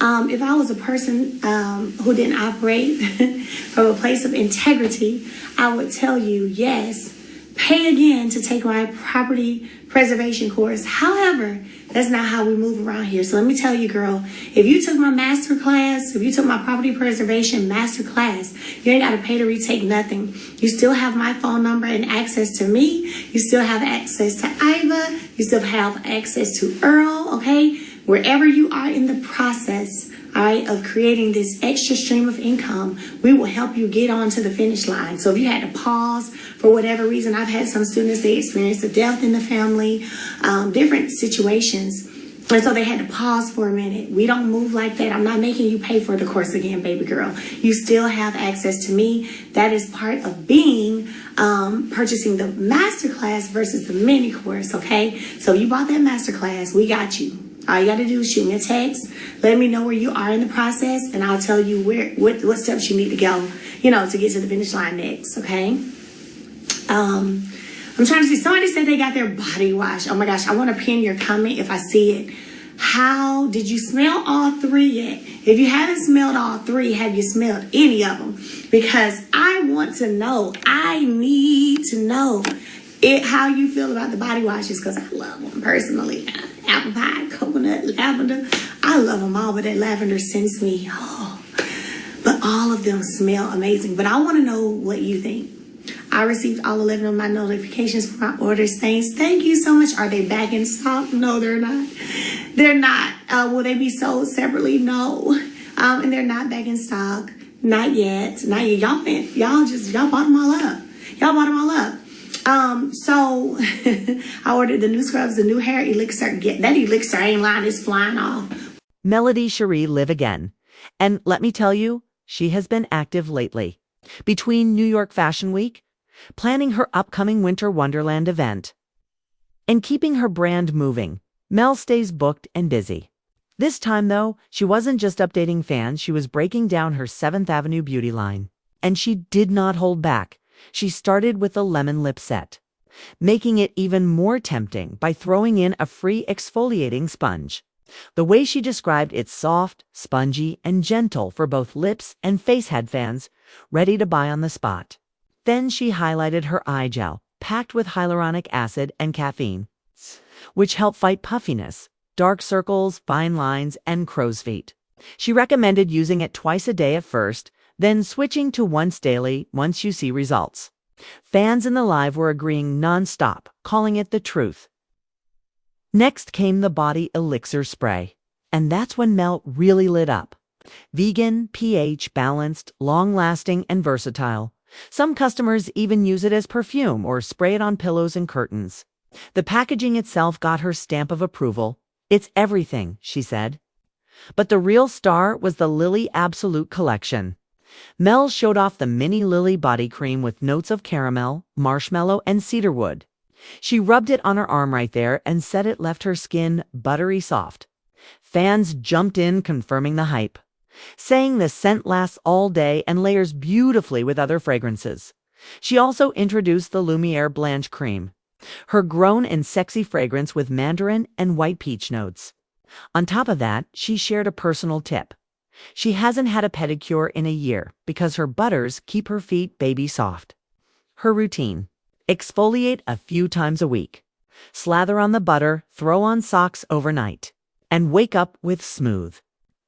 If I was a person who didn't operate from a place of integrity, I would tell you, yes, pay again to take my property preservation course. However, that's not how we move around here. So let me tell you, girl, if you took my master class, if you took my property preservation master class, you ain't got to pay to retake nothing. You still have my phone number and access to me. You still have access to Iva. You still have access to Earl, okay? Wherever you are in the process, all right, of creating this extra stream of income, we will help you get on to the finish line. So if you had to pause for whatever reason, I've had some students, they experienced a death in the family, different situations. And so they had to pause for a minute. We don't move like that. I'm not making you pay for the course again, baby girl. You still have access to me. That is part of being purchasing the master class versus the mini course, okay? So you bought that master class, we got you. All you got to do is shoot me a text. Let me know where you are in the process, and I'll tell you what steps you need to go, to get to the finish line next, okay? I'm trying to see. Somebody said they got their body wash. Oh, my gosh. I want to pin your comment if I see it. How did you smell all three yet? If you haven't smelled all three, have you smelled any of them? Because I want to know. I need to know how you feel about the body washes, because I love them personally. Apple pie, coconut, lavender. I love them all, but that lavender sends me, but all of them smell amazing. But I want to know what you think. I received all 11 of my notifications for my orders. Thank you so much. Are they back in stock? No, they're not. They're not. Will they be sold separately? No. And they're not back in stock. Not yet. Not yet. Y'all bought them all up. Y'all bought them all up. So I ordered the new scrubs, the new hair elixir. That elixir ain't lying, it's flying off. Melody Sheree live again. And let me tell you, she has been active lately. Between New York Fashion Week, planning her upcoming Winter Wonderland event, and keeping her brand moving, Mel stays booked and busy. This time, though, she wasn't just updating fans, she was breaking down her 7th Avenue beauty line. And she did not hold back. She started with a lemon lip set, making it even more tempting by throwing in a free exfoliating sponge. The way she described it's soft, spongy, and gentle for both lips and face had fans ready to buy on the spot. Then she highlighted her eye gel, packed with hyaluronic acid and caffeine, which help fight puffiness, dark circles, fine lines, and crow's feet. She recommended using it twice a day at first, then switching to once daily once you see results. Fans in the live were agreeing non-stop, calling it the truth. Next came the body elixir spray, and that's when Mel really lit up. Vegan, pH balanced, long-lasting, and versatile. Some customers even use it as perfume or spray it on pillows and curtains. The packaging itself got her stamp of approval. It's everything, she said. But the real star was the Lily Absolute collection. Mel showed off the mini Lily body cream with notes of caramel, marshmallow, and cedarwood. She rubbed it on her arm right there and said it left her skin buttery soft. Fans jumped in, confirming the hype, saying the scent lasts all day and layers beautifully with other fragrances. She also introduced the Lumiere Blanche cream, her grown and sexy fragrance with mandarin and white peach notes. On top of that, she shared a personal tip. She hasn't had a pedicure in a year because her butters keep her feet baby soft. Her routine: exfoliate a few times a week, slather on the butter, throw on socks overnight, and wake up with smooth,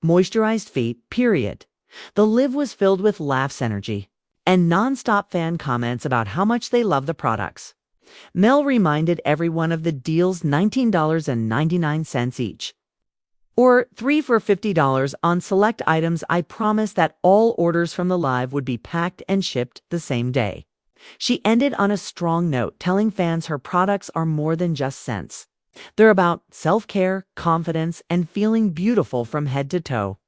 moisturized feet, period. The live was filled with laughs, energy, and non-stop fan comments about how much they love the products. Mel reminded everyone of the deal's $19.99 each, or 3 for $50 on select items. I promised that all orders from the live would be packed and shipped the same day. She ended on a strong note, telling fans her products are more than just scents. They're about self-care, confidence, and feeling beautiful from head to toe.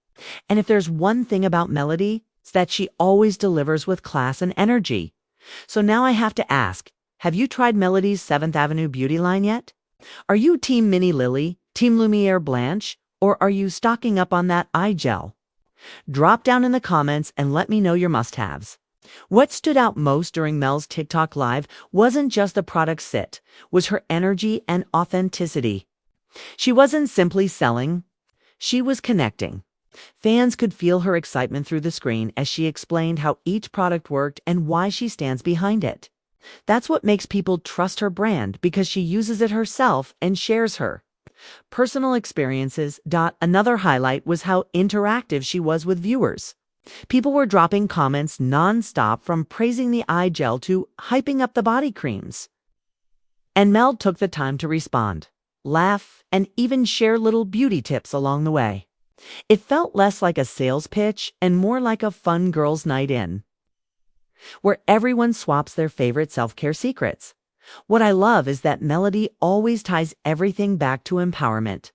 And if there's one thing about Melody, it's that she always delivers with class and energy. So now I have to ask, have you tried Melody's 7th Avenue beauty line yet? Are you Team Mini Lily, Team Lumiere Blanche, or are you stocking up on that eye gel? Drop down in the comments and let me know your must-haves. What stood out most during Mel's TikTok live wasn't just the product sit, was her energy and authenticity. She wasn't simply selling, she was connecting. Fans could feel her excitement through the screen as she explained how each product worked and why she stands behind it. That's what makes people trust her brand, because she uses it herself and shares her personal experiences. Another highlight was how interactive she was with viewers. People were dropping comments nonstop, from praising the eye gel to hyping up the body creams. And Mel took the time to respond, laugh, and even share little beauty tips along the way. It felt less like a sales pitch and more like a fun girls' night in, where everyone swaps their favorite self-care secrets. What I love is that Melody always ties everything back to empowerment.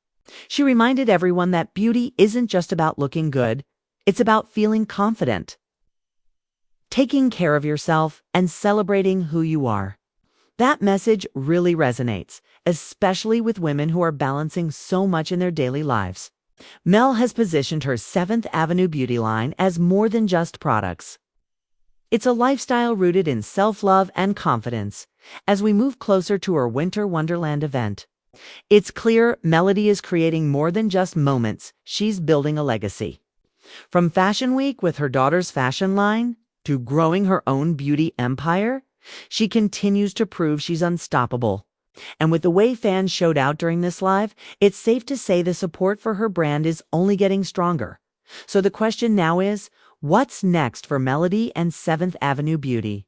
She reminded everyone that beauty isn't just about looking good, it's about feeling confident, taking care of yourself, and celebrating who you are. That message really resonates, especially with women who are balancing so much in their daily lives. Mel has positioned her 7th Avenue beauty line as more than just products. It's a lifestyle rooted in self-love and confidence. As we move closer to her Winter Wonderland event, it's clear Melody is creating more than just moments, she's building a legacy. From Fashion Week with her daughter's fashion line, to growing her own beauty empire, she continues to prove she's unstoppable. And with the way fans showed out during this live, it's safe to say the support for her brand is only getting stronger. So the question now is, what's next for Melody and 7th Avenue Beauty?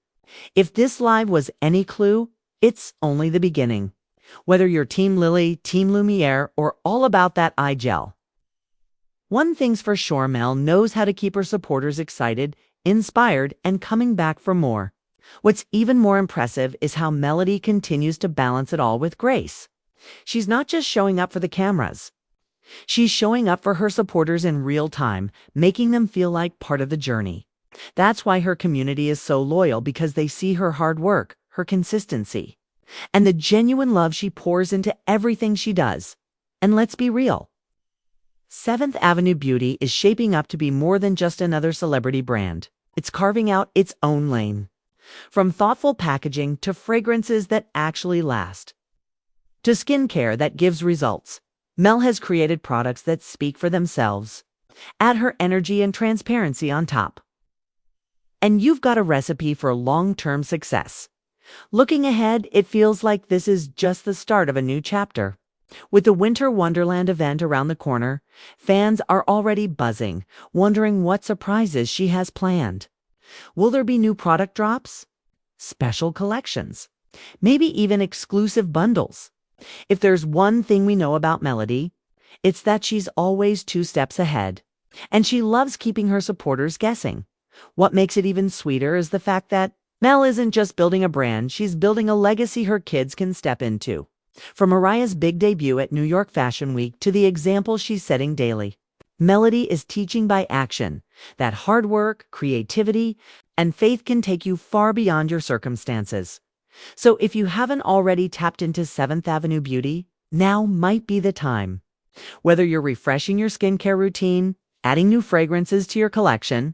If this live was any clue, it's only the beginning. Whether you're Team Lily, Team Lumiere, or all about that eye gel, one thing's for sure, Mel knows how to keep her supporters excited, inspired, and coming back for more. What's even more impressive is how Melody continues to balance it all with grace. She's not just showing up for the cameras. She's showing up for her supporters in real time, making them feel like part of the journey. That's why her community is so loyal, because they see her hard work, her consistency, and the genuine love she pours into everything she does. And let's be real, 7th Avenue Beauty is shaping up to be more than just another celebrity brand. It's carving out its own lane. From thoughtful packaging to fragrances that actually last, to skincare that gives results, Mel has created products that speak for themselves. Add her energy and transparency on top, and you've got a recipe for long-term success. Looking ahead, it feels like this is just the start of a new chapter. With the Winter Wonderland event around the corner, fans are already buzzing, wondering what surprises she has planned. Will there be new product drops? Special collections? Maybe even exclusive bundles? If there's one thing we know about Melody, it's that she's always 2 steps ahead, and she loves keeping her supporters guessing. What makes it even sweeter is the fact that Mel isn't just building a brand, she's building a legacy her kids can step into. From Mariah's big debut at New York Fashion Week to the example she's setting daily, Melody is teaching by action that hard work, creativity, and faith can take you far beyond your circumstances. So if you haven't already tapped into 7th Avenue Beauty, now might be the time. Whether you're refreshing your skincare routine, adding new fragrances to your collection,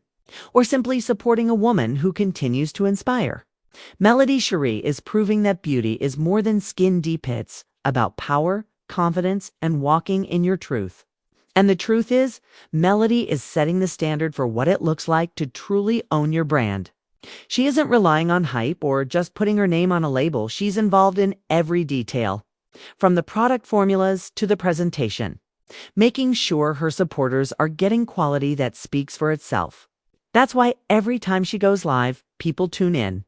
or simply supporting a woman who continues to inspire, Melody Sheree is proving that beauty is more than skin-deep hits, about power, confidence, and walking in your truth. And the truth is, Melody is setting the standard for what it looks like to truly own your brand. She isn't relying on hype or just putting her name on a label. She's involved in every detail, from the product formulas to the presentation, making sure her supporters are getting quality that speaks for itself. That's why every time she goes live, people tune in.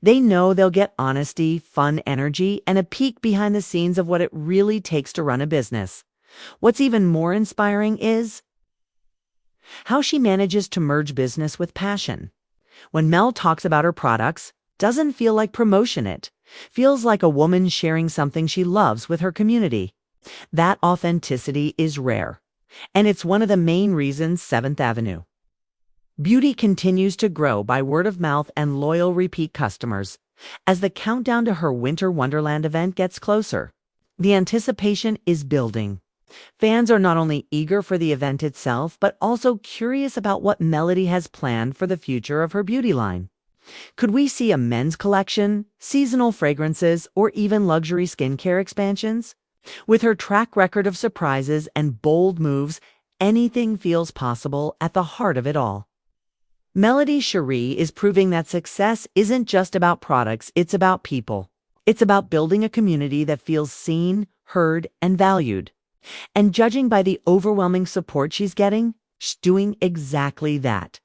They know they'll get honesty, fun energy, and a peek behind the scenes of what it really takes to run a business. What's even more inspiring is how she manages to merge business with passion. When Mel talks about her products, doesn't feel like promotion, it feels like a woman sharing something she loves with her community. That authenticity is rare, and it's one of the main reasons 7th Avenue Beauty continues to grow by word of mouth and loyal repeat customers. As the countdown to her Winter Wonderland event gets closer, the anticipation is building. Fans are not only eager for the event itself, but also curious about what Melody has planned for the future of her beauty line. Could we see a men's collection, seasonal fragrances, or even luxury skincare expansions? With her track record of surprises and bold moves, anything feels possible at the heart of it all. Melody Sheree is proving that success isn't just about products, it's about people. It's about building a community that feels seen, heard, and valued. And judging by the overwhelming support she's getting, she's doing exactly that.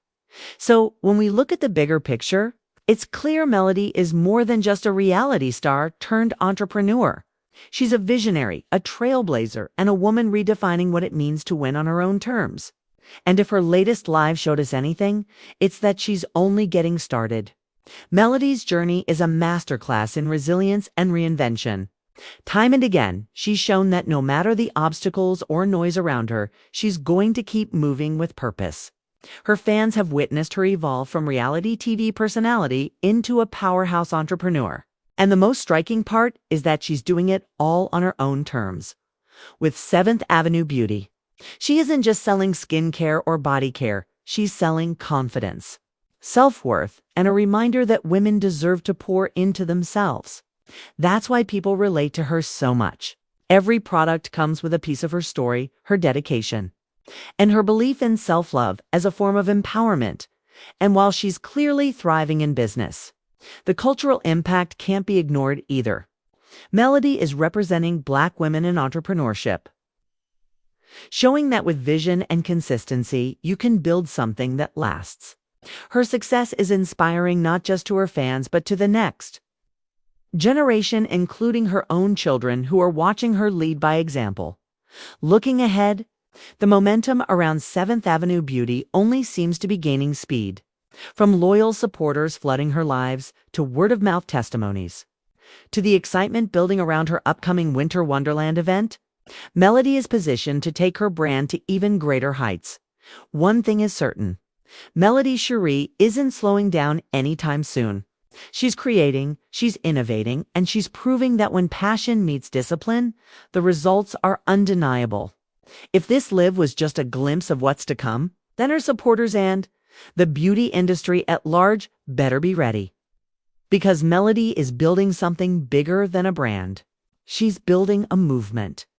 So when we look at the bigger picture, it's clear Melody is more than just a reality star turned entrepreneur. She's a visionary, a trailblazer, and a woman redefining what it means to win on her own terms. And if her latest live showed us anything, it's that she's only getting started. Melody's journey is a masterclass in resilience and reinvention. Time and again, she's shown that no matter the obstacles or noise around her, she's going to keep moving with purpose. Her fans have witnessed her evolve from reality TV personality into a powerhouse entrepreneur. And the most striking part is that she's doing it all on her own terms. With 7th Avenue Beauty, she isn't just selling skincare or body care, she's selling confidence, self-worth, and a reminder that women deserve to pour into themselves. That's why people relate to her so much. Every product comes with a piece of her story, her dedication, and her belief in self-love as a form of empowerment. And while she's clearly thriving in business, the cultural impact can't be ignored either. Melody is representing Black women in entrepreneurship, showing that with vision and consistency, you can build something that lasts. Her success is inspiring not just to her fans, but to the next generation, including her own children who are watching her lead by example. Looking ahead, the momentum around 7th Avenue Beauty only seems to be gaining speed. From loyal supporters flooding her lives, to word-of-mouth testimonies, to the excitement building around her upcoming Winter Wonderland event, Melody is positioned to take her brand to even greater heights. One thing is certain, Melody Sheree isn't slowing down anytime soon. She's creating, she's innovating, and she's proving that when passion meets discipline, the results are undeniable. If this live was just a glimpse of what's to come, then her supporters and the beauty industry at large better be ready. Because Melody is building something bigger than a brand. She's building a movement.